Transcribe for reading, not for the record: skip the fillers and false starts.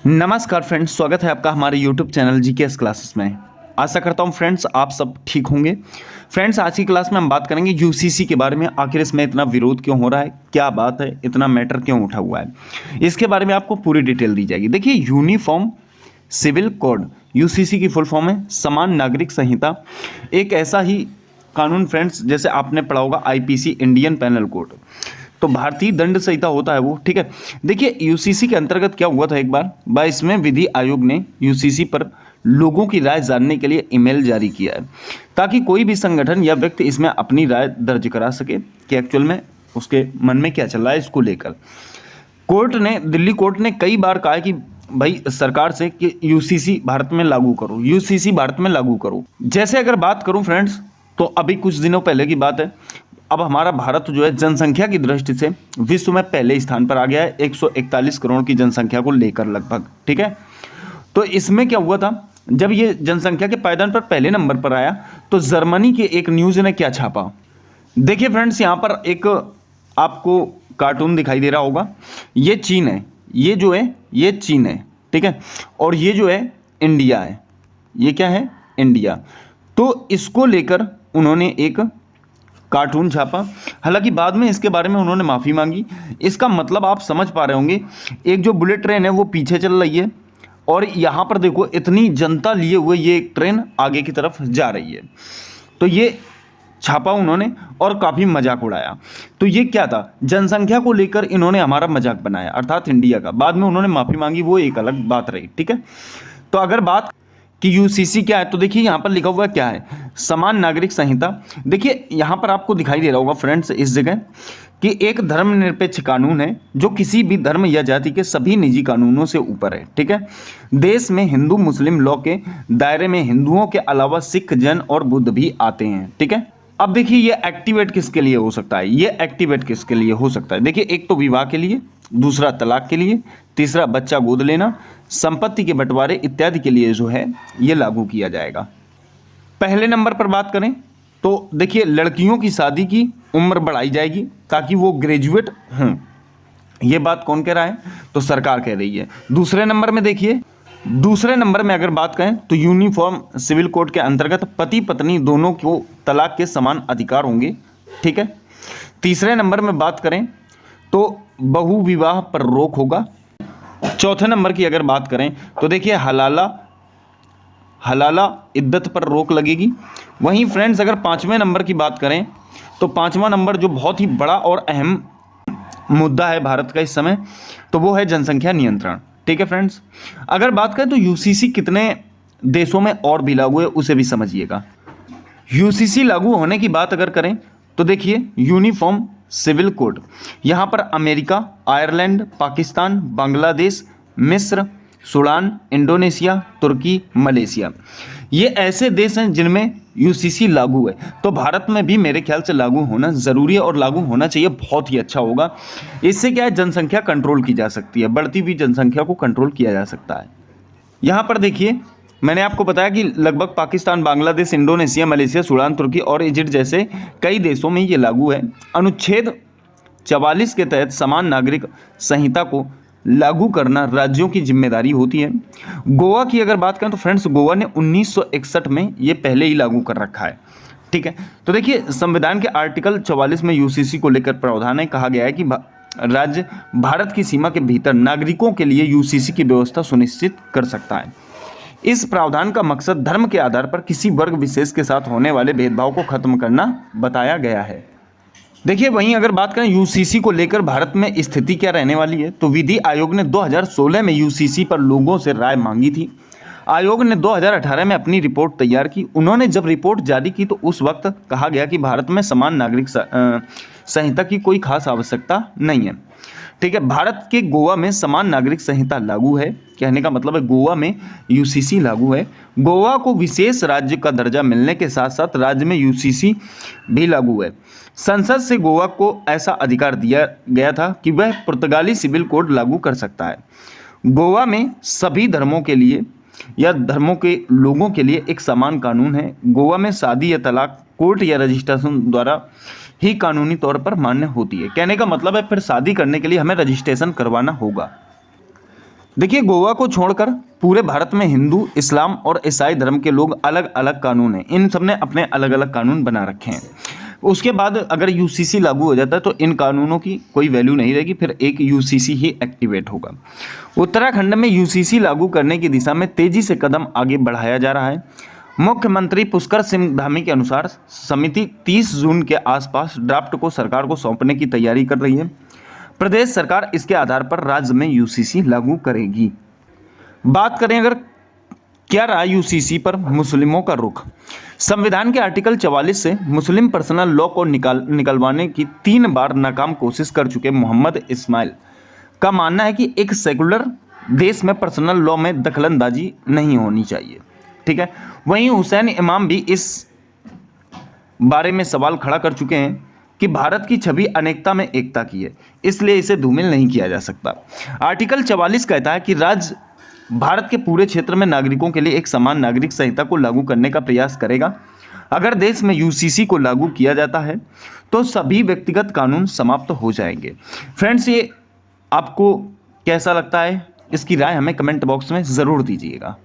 नमस्कार फ्रेंड्स, स्वागत है आपका हमारे YouTube चैनल जीकेएस क्लासेस में। आशा करता हूं फ्रेंड्स आप सब ठीक होंगे। फ्रेंड्स आज की क्लास में हम बात करेंगे यूसीसी के बारे में। आखिर इसमें इतना विरोध क्यों हो रहा है, क्या बात है, इतना मैटर क्यों उठा हुआ है, इसके बारे में आपको पूरी डिटेल दी जाएगी। देखिए, यूनिफॉर्म सिविल कोड यूसीसी की फुल फॉर्म है समान नागरिक संहिता। एक ऐसा ही कानून फ्रेंड्स जैसे आपने पढ़ा होगा आईपीसी, इंडियन पैनल कोड, तो भारतीय दंड संहिता होता है वो, ठीक है। देखिए यूसीसी के अंतर्गत क्या हुआ था, एक बार 22 में विधि आयोग ने यूसीसी पर लोगों की राय जानने के लिए ईमेल जारी किया है, ताकि कोई भी संगठन या व्यक्ति इसमें अपनी राय दर्ज करा सके कि एक्चुअल में उसके मन में क्या चल रहा है इसको लेकर। दिल्ली कोर्ट ने कई बार कहा है कि भाई सरकार से कि यूसीसी भारत में लागू करो, यूसीसी भारत में लागू करो। जैसे अगर बात करूं फ्रेंड्स, तो अभी कुछ दिनों पहले की बात है, अब हमारा भारत जो है जनसंख्या की दृष्टि से विश्व में पहले स्थान पर आ गया है, 141 करोड़ की जनसंख्या को लेकर लगभग, ठीक है। तो इसमें क्या हुआ था, जब ये जनसंख्या के पायदान पर पहले नंबर पर आया तो जर्मनी के एक न्यूज़ ने क्या छापा। देखिए फ्रेंड्स, यहाँ पर एक आपको कार्टून दिखाई दे रहा होगा, ये चीन है, ये जो है ये चीन है, ठीक है, और ये जो है इंडिया है, ये क्या है, इंडिया। तो इसको लेकर उन्होंने एक कार्टून छापा। हालांकि बाद में इसके बारे में उन्होंने माफ़ी मांगी। इसका मतलब आप समझ पा रहे होंगे, एक जो बुलेट ट्रेन है वो पीछे चल रही है और यहाँ पर देखो इतनी जनता लिए हुए ये एक ट्रेन आगे की तरफ जा रही है। तो ये छापा उन्होंने और काफ़ी मजाक उड़ाया। तो ये क्या था, जनसंख्या को लेकर इन्होंने हमारा मजाक बनाया, अर्थात इंडिया का। बाद में उन्होंने माफ़ी मांगी, वो एक अलग बात रही, ठीक है। तो अगर बात कि यूसीसी क्या है, तो देखिए यहाँ पर लिखा हुआ क्या है, समान नागरिक संहिता। देखिए यहाँ पर आपको दिखाई दे रहा होगा फ्रेंड्स इस जगह कि एक धर्मनिरपेक्ष कानून है जो किसी भी धर्म या जाति के सभी निजी कानूनों से ऊपर है, ठीक है। देश में हिंदू मुस्लिम लॉ के दायरे में हिंदुओं के अलावा सिख, जैन और बुद्ध भी आते हैं, ठीक है। अब देखिए ये एक्टिवेट किसके लिए हो सकता है, ये एक्टिवेट किसके लिए हो सकता है। देखिए एक तो विवाह के लिए, दूसरा तलाक के लिए, तीसरा बच्चा गोद लेना, संपत्ति के बंटवारे इत्यादि के लिए जो है ये लागू किया जाएगा। पहले नंबर पर बात करें तो देखिए लड़कियों की शादी की उम्र बढ़ाई जाएगी ताकि वो ग्रेजुएट हों। ये बात कौन कह रहा है, तो सरकार कह रही है। दूसरे नंबर में देखिए, दूसरे नंबर में अगर बात करें तो यूनिफॉर्म सिविल कोड के अंतर्गत पति पत्नी दोनों को तलाक के समान अधिकार होंगे, ठीक है। तीसरे नंबर में बात करें तो बहु विवाह पर रोक होगा। चौथे नंबर की अगर बात करें तो देखिए हलाला इद्दत पर रोक लगेगी। वहीं फ्रेंड्स अगर पाँचवें नंबर की बात करें तो पाँचवा नंबर जो बहुत ही बड़ा और अहम मुद्दा है भारत का इस समय, तो वो है जनसंख्या नियंत्रण, ठीक है फ्रेंड्स। अगर बात करें तो यूसीसी कितने देशों में और भी लागू है उसे भी समझिएगा। यूसीसी लागू होने की बात अगर करें तो देखिए यूनिफॉर्म सिविल कोड यहाँ पर अमेरिका, आयरलैंड, पाकिस्तान, बांग्लादेश, मिस्र, सूडान, इंडोनेशिया, तुर्की, मलेशिया, ये ऐसे देश हैं जिनमें यूसीसी लागू है। तो भारत में भी मेरे ख्याल से लागू होना ज़रूरी है और लागू होना चाहिए, बहुत ही अच्छा होगा। इससे क्या है, जनसंख्या कंट्रोल की जा सकती है, बढ़ती हुई जनसंख्या को कंट्रोल किया जा सकता है। यहाँ पर देखिए मैंने आपको बताया कि लगभग Pakistan, Bangladesh, Indonesia, Malaysia, Sudan, तुर्की और इजिप्ट जैसे कई देशों में ये लागू है। अनुच्छेद 44 के तहत समान नागरिक संहिता को लागू करना राज्यों की जिम्मेदारी होती है। गोवा की अगर बात करें तो फ्रेंड्स गोवा ने 1961 में ये पहले ही लागू कर रखा है, ठीक है। तो देखिए संविधान के आर्टिकल 44 में यूसीसी को लेकर प्रावधान है, कहा गया है कि राज्य भारत की सीमा के भीतर नागरिकों के लिए यूसीसी की व्यवस्था सुनिश्चित कर सकता है। इस प्रावधान का मकसद धर्म के आधार पर किसी वर्ग विशेष के साथ होने वाले भेदभाव को खत्म करना बताया गया है। देखिए वहीं अगर बात करें यूसीसी को लेकर भारत में स्थिति क्या रहने वाली है, तो विधि आयोग ने 2016 में यूसीसी पर लोगों से राय मांगी थी। आयोग ने 2018 में अपनी रिपोर्ट तैयार की। उन्होंने जब रिपोर्ट जारी की तो उस वक्त कहा गया कि भारत में समान नागरिक संहिता की कोई खास आवश्यकता नहीं है, ठीक है। भारत के गोवा में समान नागरिक संहिता लागू है, कहने का मतलब है गोवा में यूसीसी लागू है। गोवा को विशेष राज्य का दर्जा मिलने के साथ साथ राज्य में यूसीसी भी लागू है। संसद से गोवा को ऐसा अधिकार दिया गया था कि वह पुर्तगाली सिविल कोड लागू कर सकता है। गोवा में सभी धर्मों के लिए या धर्मों के लोगों के लिए एक समान कानून है। गोवा में शादी या तलाक कोर्ट या रजिस्ट्रेशन द्वारा ही कानूनी तौर पर मान्य होती है। कहने का मतलब है फिर शादी करने के लिए हमें रजिस्ट्रेशन करवाना होगा। देखिए, गोवा को छोड़कर पूरे भारत में हिंदू, इस्लाम और ईसाई धर्म के लोग अलग अलग कानून हैं। इन सब ने अपने अलग अलग कानून बना रखे हैं। उसके बाद अगर यूसीसी लागू हो जाता है तो इन कानूनों की कोई वैल्यू नहीं रहेगी, फिर एक यूसीसी ही एक्टिवेट होगा। उत्तराखंड में यूसीसी लागू करने की दिशा में तेजी से कदम आगे बढ़ाया जा रहा है। मुख्यमंत्री पुष्कर सिंह धामी के अनुसार समिति 30 जून के आसपास ड्राफ्ट को सरकार को सौंपने की तैयारी कर रही है। प्रदेश सरकार इसके आधार पर राज्य में यूसीसी लागू करेगी। बात करें अगर क्या रहा यूसीसी पर मुस्लिमों का रुख। संविधान के आर्टिकल 44 से मुस्लिम पर्सनल लॉ को निकलवाने की 3 बार नाकाम कोशिश कर चुके मोहम्मद इस्माइल का मानना है कि एक सेकुलर देश में पर्सनल लॉ में दखलंदाजी नहीं होनी चाहिए। ठीक है, वहीं हुसैन इमाम भी इस बारे में सवाल खड़ा कर चुके हैं कि भारत की छवि अनेकता में एकता की है, इसलिए इसे धूमिल नहीं किया जा सकता। आर्टिकल 44 कहता है कि राज्य भारत के पूरे क्षेत्र में नागरिकों के लिए एक समान नागरिक संहिता को लागू करने का प्रयास करेगा। अगर देश में यूसीसी को लागू किया जाता है तो सभी व्यक्तिगत कानून समाप्त हो जाएंगे। फ्रेंड्स, ये आपको कैसा लगता है? इसकी राय हमें कमेंट बॉक्स में ज़रूर दीजिएगा।